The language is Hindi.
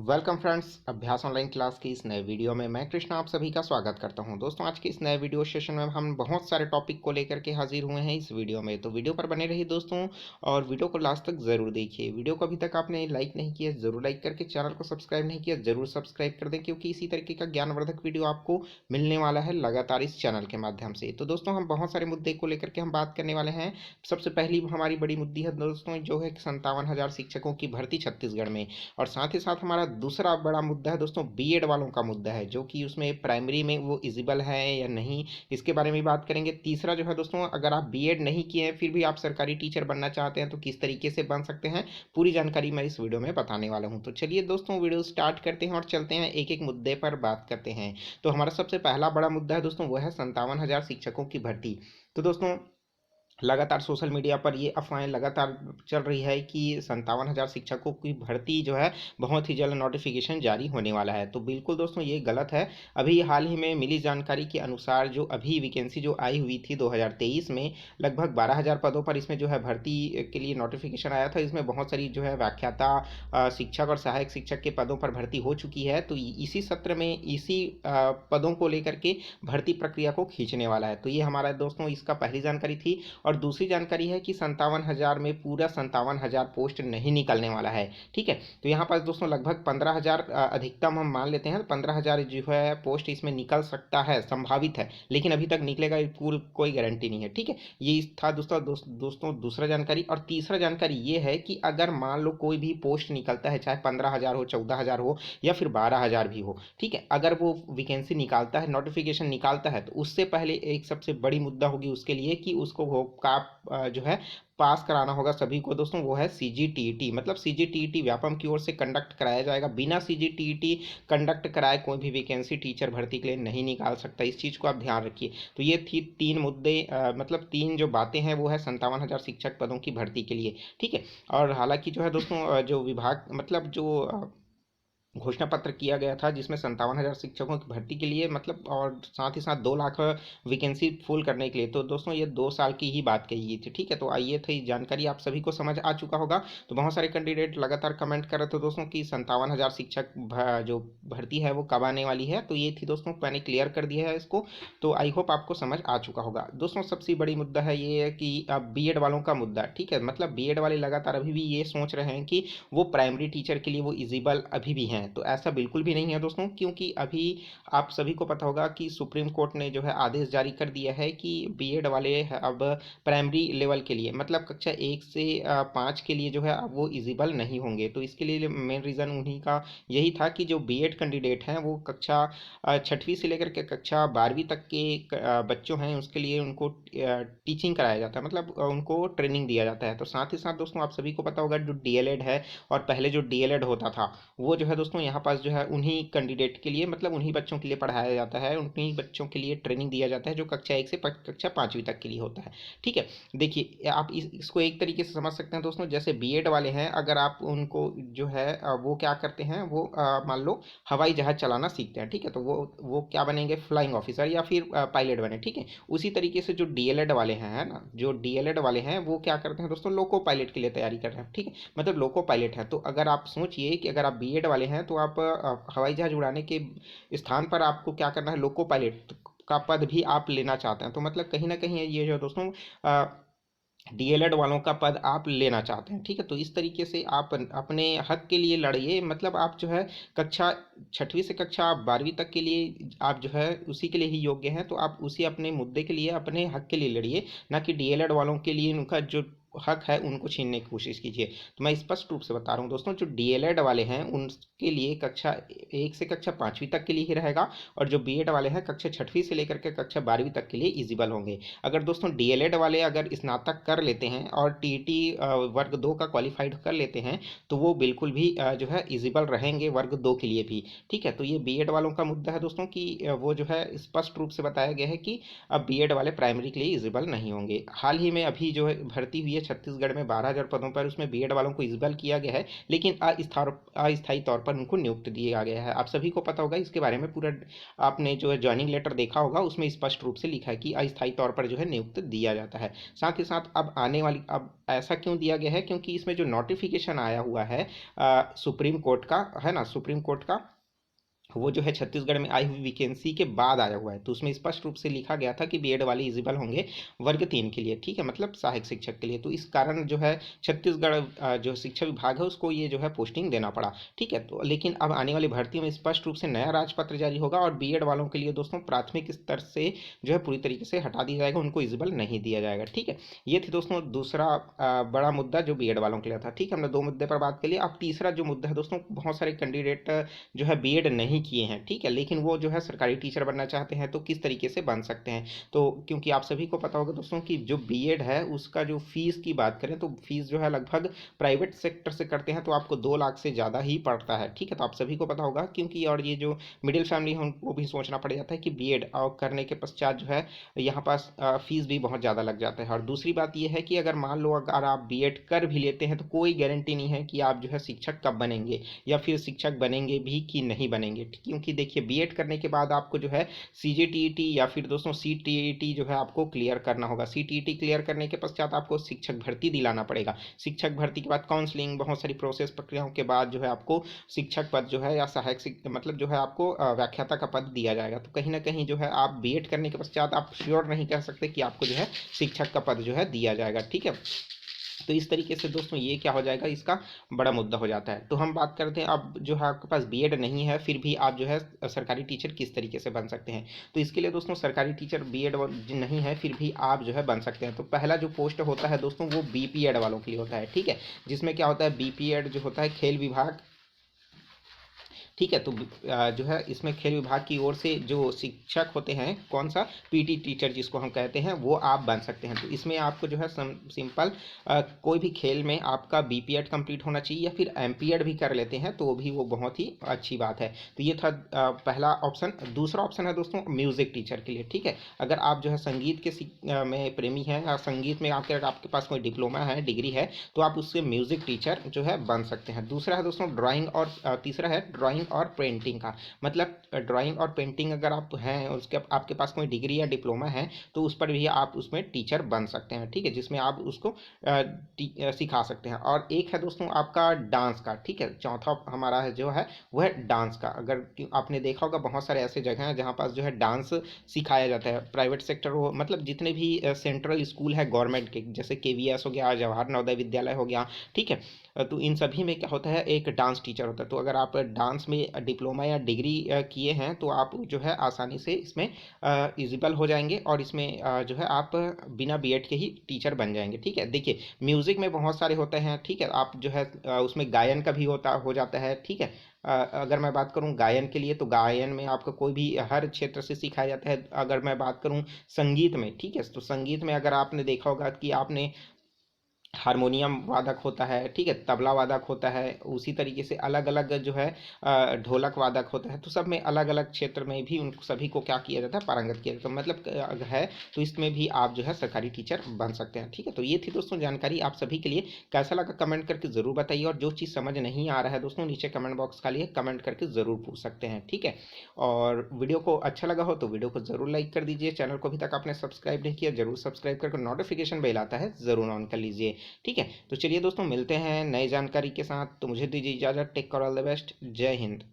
वेलकम फ्रेंड्स, अभ्यास ऑनलाइन क्लास की इस नए वीडियो में मैं कृष्णा आप सभी का स्वागत करता हूं। दोस्तों, आज के इस नए वीडियो सेशन में हम बहुत सारे टॉपिक को लेकर के हाजिर हुए हैं इस वीडियो में। तो वीडियो पर बने रहिए दोस्तों, और वीडियो को लास्ट तक ज़रूर देखिए। वीडियो को अभी तक आपने लाइक नहीं किया ज़रूर लाइक करके, चैनल को सब्सक्राइब नहीं किया ज़रूर सब्सक्राइब कर दें, क्योंकि इसी तरीके का ज्ञानवर्धक वीडियो आपको मिलने वाला है लगातार इस चैनल के माध्यम से। तो दोस्तों, हम बहुत सारे मुद्दे को लेकर के हम बात करने वाले हैं। सबसे पहली हमारी बड़ी मुद्दी है दोस्तों, जो है 57,000 शिक्षकों की भर्ती छत्तीसगढ़ में। और साथ ही साथ हमारा दूसरा बड़ा मुद्दा है दोस्तों, बीएड वालों का मुद्दा है, जो कि उसमें प्राइमरी में वो इजिबल है या नहीं, इसके बारे में बात करेंगे। तीसरा जो है दोस्तों, अगर आप बीएड नहीं किए हैं फिर भी आप सरकारी टीचर बनना चाहते हैं तो किस तरीके से बन सकते हैं, पूरी जानकारी मैं इस वीडियो में बताने वाला हूं। तो चलिए दोस्तों, वीडियो स्टार्ट करते हैं और चलते हैं एक एक मुद्दे पर बात करते हैं। तो हमारा सबसे पहला बड़ा मुद्दा है दोस्तों, वो है 57,000 शिक्षकों की भर्ती। तो दोस्तों, लगातार सोशल मीडिया पर ये अफवाहें लगातार चल रही है कि 57,000 शिक्षकों की भर्ती जो है बहुत ही जल्द नोटिफिकेशन जारी होने वाला है। तो बिल्कुल दोस्तों, ये गलत है। अभी हाल ही में मिली जानकारी के अनुसार जो अभी वैकेंसी जो आई हुई थी 2023 में, लगभग 12,000 पदों पर इसमें जो है भर्ती के लिए नोटिफिकेशन आया था। इसमें बहुत सारी जो है व्याख्याता, शिक्षक और सहायक शिक्षक के पदों पर भर्ती हो चुकी है। तो इसी सत्र में इसी पदों को लेकर के भर्ती प्रक्रिया को खींचने वाला है। तो ये हमारा दोस्तों इसका पहली जानकारी थी। और दूसरी जानकारी है कि 57,000 में पूरा 57,000 पोस्ट नहीं निकलने वाला है। ठीक है, तो यहाँ पर दोस्तों लगभग 15,000 अधिकतम हम मान लेते हैं। 15,000 जो है पोस्ट इसमें निकल सकता है, संभावित है, लेकिन अभी तक निकलेगा कोई गारंटी नहीं है। ठीक है, ये था दोस्तों दूसरा जानकारी। और तीसरा जानकारी ये है कि अगर मान लो कोई भी पोस्ट निकलता है, चाहे 15,000 हो, 14,000 हो या फिर 12,000 भी हो, ठीक है, अगर वो वैकेंसी निकालता है, नोटिफिकेशन निकालता है, तो उससे पहले एक सबसे बड़ी मुद्दा होगी उसके लिए कि उसको का जो है पास कराना होगा सभी को दोस्तों, वो है सीजीटीईटी। मतलब सीजीटीईटी व्यापम की ओर से कंडक्ट कराया जाएगा। बिना सीजीटीईटी कंडक्ट कराए कोई भी वैकेंसी टीचर भर्ती के लिए नहीं निकाल सकता। इस चीज़ को आप ध्यान रखिए। तो ये थी तीन मुद्दे, मतलब तीन जो बातें हैं वो है 57,000 शिक्षक पदों की भर्ती के लिए। ठीक है, और हालांकि जो है दोस्तों, जो विभाग मतलब जो घोषणा पत्र किया गया था, जिसमें 57,000 शिक्षकों की भर्ती के लिए, मतलब और साथ ही साथ 2 लाख वैकेंसी फुल करने के लिए। तो दोस्तों, ये 2 साल की ही बात कही गई थी। ठीक है, तो आइए थी जानकारी आप सभी को समझ आ चुका होगा। तो बहुत सारे कैंडिडेट लगातार कमेंट कर रहे थे दोस्तों कि 57,000 शिक्षक जो भर्ती है वो कब आने वाली है। तो ये थी दोस्तों, मैंने क्लियर कर दिया है इसको। तो आई होप आपको समझ आ चुका होगा। दोस्तों, सबसे बड़ी मुद्दा है ये है कि अब बीएड वालों का मुद्दा। ठीक है, मतलब बीएड वाले लगातार अभी भी ये सोच रहे हैं कि वो प्राइमरी टीचर के लिए वो इजिबल अभी भी हैं। तो ऐसा बिल्कुल भी नहीं है दोस्तों, क्योंकि अभी आप सभी को पता होगा कि सुप्रीम कोर्ट ने जो है आदेश जारी कर दिया है कि बीएड वाले अब प्राइमरी लेवल के लिए, मतलब कक्षा 1 से 5 के लिए जो है अब वो इजिबल नहीं होंगे। तो इसके लिए मेन रीज़न उन्हीं का यही था कि जो बीएड कैंडिडेट हैं वो कक्षा 6वीं से लेकर के कक्षा 12वीं तक के बच्चों हैं, उसके लिए उनको टीचिंग कराया जाता है, मतलब उनको ट्रेनिंग दिया जाता है। तो साथ ही साथ दोस्तों, आप सभी को पता होगा जो डीएलएड है, और पहले जो डीएलएड होता था, वो जो है दोस्तों यहाँ पास जो है उन्हीं कैंडिडेट के लिए, मतलब उन्हीं बच्चों के लिए पढ़ाया जाता है, उन्हीं बच्चों के लिए ट्रेनिंग दिया जाता है जो कक्षा 1 से कक्षा 5वीं तक के लिए होता है। ठीक है, देखिए आप इसको एक तरीके से समझ सकते हैं दोस्तों, जैसे बीएड वाले हैं, अगर आप उनको जो है वो क्या करते हैं, वो मान लो हवाई जहाज चलाना सीखते हैं। ठीक है, तो वो क्या बनेंगे, फ्लाइंग ऑफिसर या फिर पायलट बने। ठीक है, उसी तरीके से जो डीएलएड वाले हैं, है ना, जो डीएलएड वाले हैं वो क्या करते हैं दोस्तों, लोको पायलट के लिए तैयारी कर रहे हैं। ठीक है, मतलब लोको पायलट है। तो अगर आप सोचिए कि अगर आप बीएड वाले हैं तो आप हवाई जहाज उड़ाने के स्थान पर आपको क्या करना है, लोको पायलट का पद भी आप लेना चाहते हैं। तो मतलब कहीं ना कहीं ये जो दोस्तों डीएलएड वालों का पद आप लेना चाहते हैं। ठीक है, तो इस तरीके से आप अपने हक के लिए लड़िए। मतलब आप जो है कक्षा 6वीं से कक्षा 12वीं तक के लिए आप जो है उसी के लिए ही योग्य हैं। तो आप उसी अपने मुद्दे के लिए, अपने हक के लिए लड़िए, ना कि डीएलएड वालों के लिए उनका जो हक है उनको छीनने की कोशिश कीजिए। तो मैं स्पष्ट रूप से बता रहा हूँ दोस्तों, जो डीएलएड वाले हैं उनके लिए कक्षा 1 से कक्षा 5वीं तक के लिए ही रहेगा, और जो बीएड वाले हैं कक्षा 6वीं से लेकर के कक्षा 12वीं तक के लिए इजिबल होंगे। अगर दोस्तों डीएलएड वाले अगर स्नातक कर लेते हैं और टीटी वर्ग 2 का क्वालिफाइड कर लेते हैं, तो वो बिल्कुल भी जो है इजिबल रहेंगे वर्ग 2 के लिए भी। ठीक है, तो ये बीएड वालों का मुद्दा है दोस्तों कि वो जो है स्पष्ट रूप से बताया गया है कि अब बीएड वाले प्राइमरी के लिए इजिबल नहीं होंगे। हाल ही में अभी जो है भर्ती हुई है है छत्तीसगढ़ में 12,000 पदों पर उसमें बीएड वालों को इस्तेमाल किया गया है, लेकिन अस्थायी तौर पर उनको नियुक्त दिया गया है। आप सभी को पता होगा इसके बारे में पूरा, आपने जो है ज्वाइनिंग लेटर देखा होगा, उसमें स्पष्ट रूप से लिखा है कि अस्थायी तौर पर जो है नियुक्त दिया जाता है। साथ ही साथ अब आने वाली, अब ऐसा क्यों दिया गया है, क्योंकि इसमें जो नोटिफिकेशन आया हुआ है सुप्रीम कोर्ट का, है ना, सुप्रीम कोर्ट का, वो जो है छत्तीसगढ़ में आई हुई वैकेंसी के बाद आया हुआ है। तो उसमें स्पष्ट रूप से लिखा गया था कि बीएड वाले एलिजिबल होंगे वर्ग 3 के लिए, ठीक है, मतलब सहायक शिक्षक के लिए। तो इस कारण जो है छत्तीसगढ़ जो शिक्षा विभाग है उसको ये जो है पोस्टिंग देना पड़ा, ठीक है। तो लेकिन अब आने वाली भर्तियों में स्पष्ट रूप से नया राजपत्र जारी होगा और बीएड वालों के लिए दोस्तों प्राथमिक स्तर से जो है पूरी तरीके से हटा दिया जाएगा, उनको एलिजिबल नहीं दिया जाएगा, ठीक है। ये थी दोस्तों दूसरा बड़ा मुद्दा जो बीएड वालों के लिए था, ठीक है। हमने 2 मुद्दे पर बात कर लिया। अब तीसरा जो मुद्दा है दोस्तों, बहुत सारे कैंडिडेट जो है बीएड नहीं किए हैं, ठीक है, लेकिन वो जो है सरकारी टीचर बनना चाहते हैं, तो किस तरीके से बन सकते हैं। तो क्योंकि आप सभी को पता होगा दोस्तों कि जो बीएड है उसका जो फीस की बात करें तो फीस जो है लगभग प्राइवेट सेक्टर से करते हैं तो आपको 2 लाख से ज़्यादा ही पड़ता है, ठीक है। तो आप सभी को पता होगा, क्योंकि और ये जो मिडिल फैमिली है उनको भी सोचना पड़ जाता है कि बीएड और करने के पश्चात जो है यहाँ पास फीस भी बहुत ज़्यादा लग जाता है। और दूसरी बात यह है कि अगर मान लो अगर आप बीएड कर भी लेते हैं तो कोई गारंटी नहीं है कि आप जो है शिक्षक कब बनेंगे या फिर शिक्षक बनेंगे भी कि नहीं बनेंगे, क्योंकि देखिए बीएड करने के बाद आपको जो है सीजीटीईटी या फिर दोस्तों सीटीईटी जो है आपको क्लियर करना होगा। सीटीईटी क्लियर करने के पश्चात आपको शिक्षक भर्ती दिलाना पड़ेगा। शिक्षक भर्ती के बाद काउंसलिंग, बहुत सारी प्रोसेस प्रक्रियाओं के बाद जो है आपको शिक्षक पद जो है या सहायक मतलब जो है आपको व्याख्याता का पद दिया जाएगा। तो कहीं ना कहीं जो है आप बीएड करने के पश्चात आप श्योर नहीं कह सकते कि आपको जो है शिक्षक का पद जो है दिया जाएगा, ठीक है। तो इस तरीके से दोस्तों ये क्या हो जाएगा, इसका बड़ा मुद्दा हो जाता है। तो हम बात करते हैं अब जो है आपके पास बीएड नहीं है फिर भी आप जो है सरकारी टीचर किस तरीके से बन सकते हैं। तो इसके लिए दोस्तों सरकारी टीचर बीएड नहीं है फिर भी आप जो है बन सकते हैं। तो पहला जो पोस्ट होता है दोस्तों वो बीपीएड वालों के लिए होता है, ठीक है, जिसमें क्या होता है बीपीएड जो होता है खेल विभाग, ठीक है। तो जो है इसमें खेल विभाग की ओर से जो शिक्षक होते हैं, कौन सा, पीटी टीचर जिसको हम कहते हैं, वो आप बन सकते हैं। तो इसमें आपको जो है सिंपल कोई भी खेल में आपका बीपीएड कंप्लीट होना चाहिए या फिर एमपीएड भी कर लेते हैं तो भी वो बहुत ही अच्छी बात है। तो ये था पहला ऑप्शन। दूसरा ऑप्शन है दोस्तों म्यूजिक टीचर के लिए, ठीक है। अगर आप जो है संगीत के में प्रेमी हैं या संगीत में आपके पास कोई डिप्लोमा है, डिग्री है, तो आप उससे म्यूजिक टीचर जो है बन सकते हैं। दूसरा है दोस्तों ड्राइंग, और तीसरा है ड्राइंग और पेंटिंग का, मतलब ड्राइंग और पेंटिंग अगर आप हैं उसके आपके पास कोई डिग्री या डिप्लोमा है तो उस पर भी आप उसमें टीचर बन सकते हैं, ठीक है, जिसमें आप उसको सिखा सकते हैं। और एक है दोस्तों आपका डांस का, ठीक है, चौथा हमारा है जो है वह है डांस का। अगर आपने देखा होगा बहुत सारे ऐसे जगह हैं जहाँ पास जो है डांस सिखाया जाता है, प्राइवेट सेक्टर हो, मतलब जितने भी सेंट्रल स्कूल है गवर्नमेंट के, जैसे केवीएस हो गया, जवाहर नवोदय विद्यालय हो गया, ठीक है। तो इन सभी में क्या होता है एक डांस टीचर होता है। तो अगर आप डांस में डिप्लोमा या डिग्री किए हैं तो आप जो है आसानी से इसमें एलिजिबल हो जाएंगे और इसमें जो है आप बिना बीएड के ही टीचर बन जाएंगे, ठीक है। देखिए म्यूज़िक में बहुत सारे होते हैं, ठीक है, आप जो है उसमें गायन का भी हो जाता है, ठीक है। अगर मैं बात करूं गायन के लिए तो गायन में आपको कोई भी हर क्षेत्र से सिखाया जाता है। अगर मैं बात करूं संगीत में, ठीक है, तो संगीत में अगर आपने देखा होगा कि आपने हारमोनियम वादक होता है, ठीक है, तबला वादक होता है, उसी तरीके से अलग अलग जो है ढोलक वादक होता है। तो सब में अलग अलग क्षेत्र में भी उन सभी को क्या किया जाता है, पारंगत किया जाता है, मतलब है। तो इसमें भी आप जो है सरकारी टीचर बन सकते हैं, ठीक है। तो ये थी दोस्तों जानकारी आप सभी के लिए। कैसा लगा कमेंट करके ज़रूर बताइए, और जो चीज़ समझ नहीं आ रहा है दोस्तों नीचे कमेंट बॉक्स खाली है, कमेंट करके ज़रूर पूछ सकते हैं, ठीक है। और वीडियो को अच्छा लगा हो तो वीडियो को ज़रूर लाइक कर दीजिए। चैनल को अभी तक आपने सब्सक्राइब नहीं किया, जरूर सब्सक्राइब करके नोटिफिकेशन बेल आता है ज़रूर ऑन कर लीजिए, ठीक है। तो चलिए दोस्तों मिलते हैं नई जानकारी के साथ। तो मुझे दीजिए इजाज़त। Take care, all the best, जय हिंद।